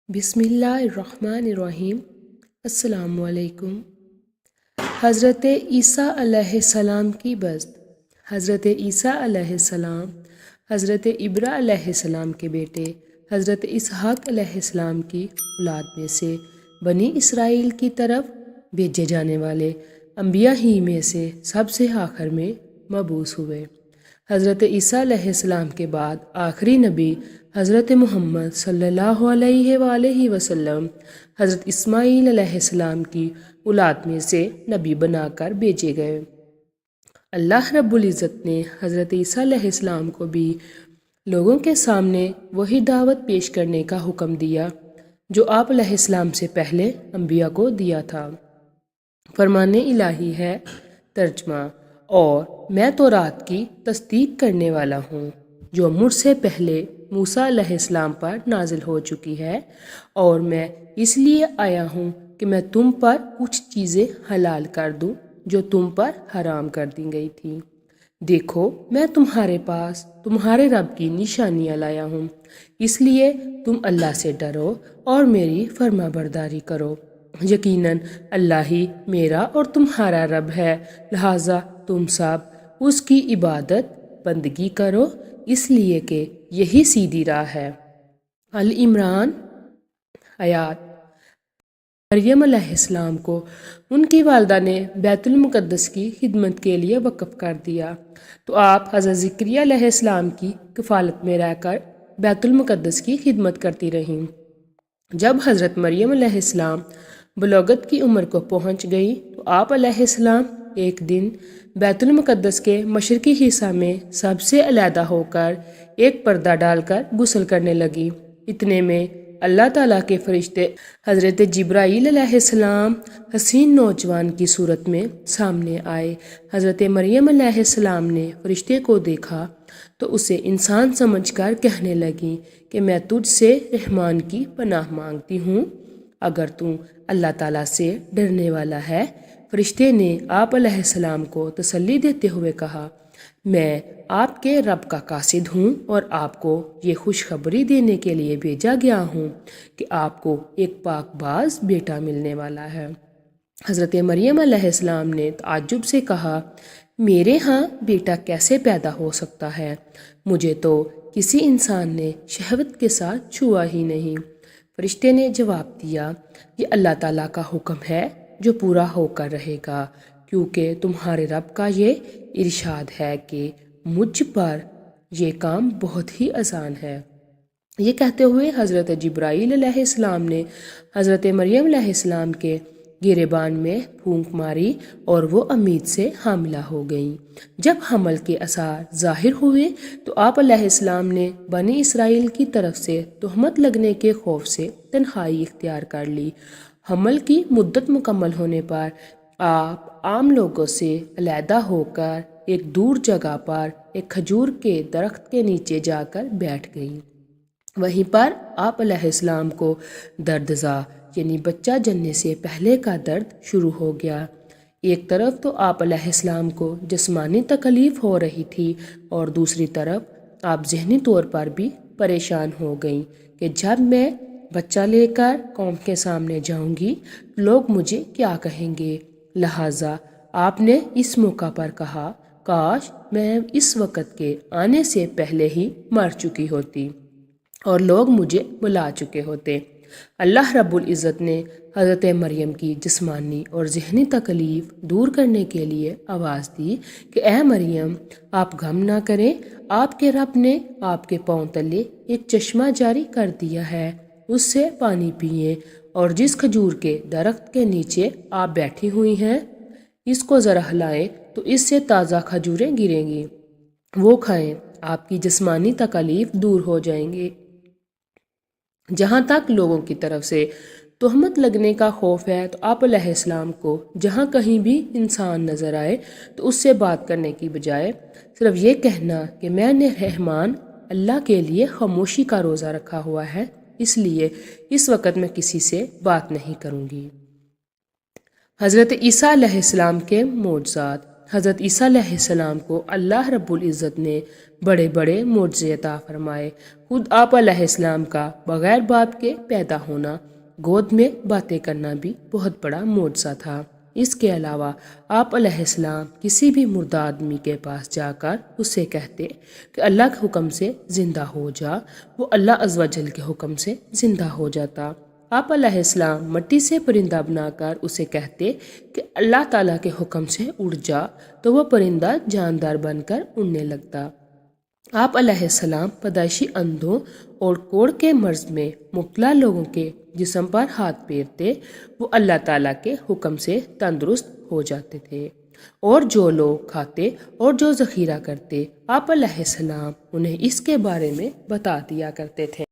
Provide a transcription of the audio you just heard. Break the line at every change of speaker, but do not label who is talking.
بسم اللہ الرحمن الرحیم۔ السلام علیکم۔ حضرت عیسیٰ علیہ السلام کی بست۔ حضرت عیسیٰ علیہ السلام حضرت ابراہیم علیہ السلام کے بیٹے حضرت اسحاق علیہ السلام کی اولاد میں سے بنی اسرائیل کی طرف بھیجے جانے والے انبیاء ہی میں سے سب سے آخر میں مبعوث ہوئے۔ حضرت عیسیٰ علیہ السلام کے بعد آخری نبی حضرت محمد صلی اللہ علیہ وآلہ وسلم حضرت اسماعیل علیہ السلام کی اولاد میں سے نبی بنا کر بھیجے گئے۔ اللہ رب العزت نے حضرت عیسیٰ علیہ السلام کو بھی لوگوں کے سامنے وہی دعوت پیش کرنے کا حکم دیا جو آپ علیہ السلام سے پہلے انبیاء کو دیا تھا۔ فرمان الہی ہے ترجمہ: اور میں تورات کی تصدیق کرنے والا ہوں جو مجھ سے پہلے موسیٰ علیہ السلام پر نازل ہو چکی ہے، اور میں اس لیے آیا ہوں کہ میں تم پر کچھ چیزیں حلال کر دوں جو تم پر حرام کر دی گئی تھیں۔ دیکھو، میں تمہارے پاس تمہارے رب کی نشانیاں لایا ہوں، اس لیے تم اللہ سے ڈرو اور میری فرما برداری کرو۔ یقیناً اللہ ہی میرا اور تمہارا رب ہے، لہٰذا تم سب اس کی عبادت بندگی کرو، اس لیے کہ یہی سیدھی راہ ہے۔ آل عمران آیات۔ مریم علیہ السلام کو ان کی والدہ نے بیت المقدس کی خدمت کے لیے وقف کر دیا، تو آپ حضرت زکریا علیہ السلام کی کفالت میں رہ کر بیت المقدس کی خدمت کرتی رہیں۔ جب حضرت مریم علیہ السلام بلوغت کی عمر کو پہنچ گئی تو آپ علیہ السلام ایک دن بیت المقدس کے مشرقی حصہ میں سب سے علیحدہ ہو کر ایک پردہ ڈال کر غسل کرنے لگی۔ اتنے میں اللہ تعالیٰ کے فرشتے حضرت جبرائیل علیہ السلام حسین نوجوان کی صورت میں سامنے آئے۔ حضرت مریم علیہ السلام نے فرشتے کو دیکھا تو اسے انسان سمجھ کر کہنے لگی کہ میں تجھ سے رحمان کی پناہ مانگتی ہوں، اگر تو اللہ تعالیٰ سے ڈرنے والا ہے۔ فرشتے نے آپ علیہ السلام کو تسلی دیتے ہوئے کہا، میں آپ کے رب کا قاصد ہوں اور آپ کو یہ خوشخبری دینے کے لیے بھیجا گیا ہوں کہ آپ کو ایک پاک باز بیٹا ملنے والا ہے۔ حضرت مریم علیہ السلام نے تعجب سے کہا، میرے ہاں بیٹا کیسے پیدا ہو سکتا ہے؟ مجھے تو کسی انسان نے شہوت کے ساتھ چھوا ہی نہیں۔ فرشتے نے جواب دیا، یہ اللہ تعالیٰ کا حکم ہے جو پورا ہو کر رہے گا، کیونکہ تمہارے رب کا یہ ارشاد ہے کہ مجھ پر یہ کام بہت ہی آسان ہے۔ یہ کہتے ہوئے حضرت جبرائیل علیہ السلام نے حضرت مریم علیہ السلام کے گریبان میں پھونک ماری اور وہ امید سے حاملہ ہو گئیں۔ جب حمل کے آثار ظاہر ہوئے تو آپ علیہ السلام نے بنی اسرائیل کی طرف سے تہمت لگنے کے خوف سے تنہائی اختیار کر لی۔ حمل کی مدت مکمل ہونے پر آپ عام لوگوں سے علیحدہ ہو کر ایک دور جگہ پر ایک کھجور کے درخت کے نیچے جا کر بیٹھ گئیں۔ وہیں پر آپ علیہ السلام کو درد زا یعنی بچہ جننے سے پہلے کا درد شروع ہو گیا۔ ایک طرف تو آپ علیہ السلام کو جسمانی تکلیف ہو رہی تھی اور دوسری طرف آپ ذہنی طور پر بھی پریشان ہو گئیں کہ جب میں بچہ لے کر قوم کے سامنے جاؤں گی لوگ مجھے کیا کہیں گے۔ لہٰذا آپ نے اس موقع پر کہا، کاش میں اس وقت کے آنے سے پہلے ہی مر چکی ہوتی اور لوگ مجھے بلا چکے ہوتے۔ اللہ رب العزت نے حضرت مریم کی جسمانی اور ذہنی تکلیف دور کرنے کے لیے آواز دی کہ اے مریم، آپ غم نہ کریں، آپ کے رب نے آپ کے پاؤں تلے ایک چشمہ جاری کر دیا ہے، اس سے پانی پئیں، اور جس کھجور کے درخت کے نیچے آپ بیٹھی ہوئی ہیں اس کو ذرا ہلائیں تو اس سے تازہ کھجوریں گریں گی، وہ کھائیں، آپ کی جسمانی تکلیف دور ہو جائیں گے۔ جہاں تک لوگوں کی طرف سے تہمت لگنے کا خوف ہے تو آپ علیہ السلام کو جہاں کہیں بھی انسان نظر آئے تو اس سے بات کرنے کی بجائے صرف یہ کہنا کہ میں نے رحمان اللہ کے لیے خاموشی کا روزہ رکھا ہوا ہے، اس لیے اس وقت میں کسی سے بات نہیں کروں گی۔ حضرت عیسیٰ علیہ السلام کے معجزات۔ حضرت عیسیٰ علیہ السلام کو اللہ رب العزت نے بڑے بڑے معجزے عطا فرمائے۔ خود آپ علیہ السلام کا بغیر باپ کے پیدا ہونا، گود میں باتیں کرنا بھی بہت بڑا معجزہ تھا۔ اس کے علاوہ آپ علیہ السلام کسی بھی مردہ آدمی کے پاس جا کر اسے کہتے کہ اللہ کے حکم سے زندہ ہو جا، وہ اللہ عز و جل کے حکم سے زندہ ہو جاتا۔ آپ علیہ السلام مٹی سے پرندہ بنا کر اسے کہتے کہ اللہ تعالیٰ کے حکم سے اڑ جا، تو وہ پرندہ جاندار بن کر اڑنے لگتا۔ آپ علیہ السلام پیدائشی اندھوں اور کوڑ کے مرض میں مبتلا لوگوں کے جسم پر ہاتھ پھیرتے، وہ اللہ تعالیٰ کے حکم سے تندرست ہو جاتے تھے، اور جو لوگ کھاتے اور جو ذخیرہ کرتے، آپ علیہ السلام انہیں اس کے بارے میں بتا دیا کرتے تھے۔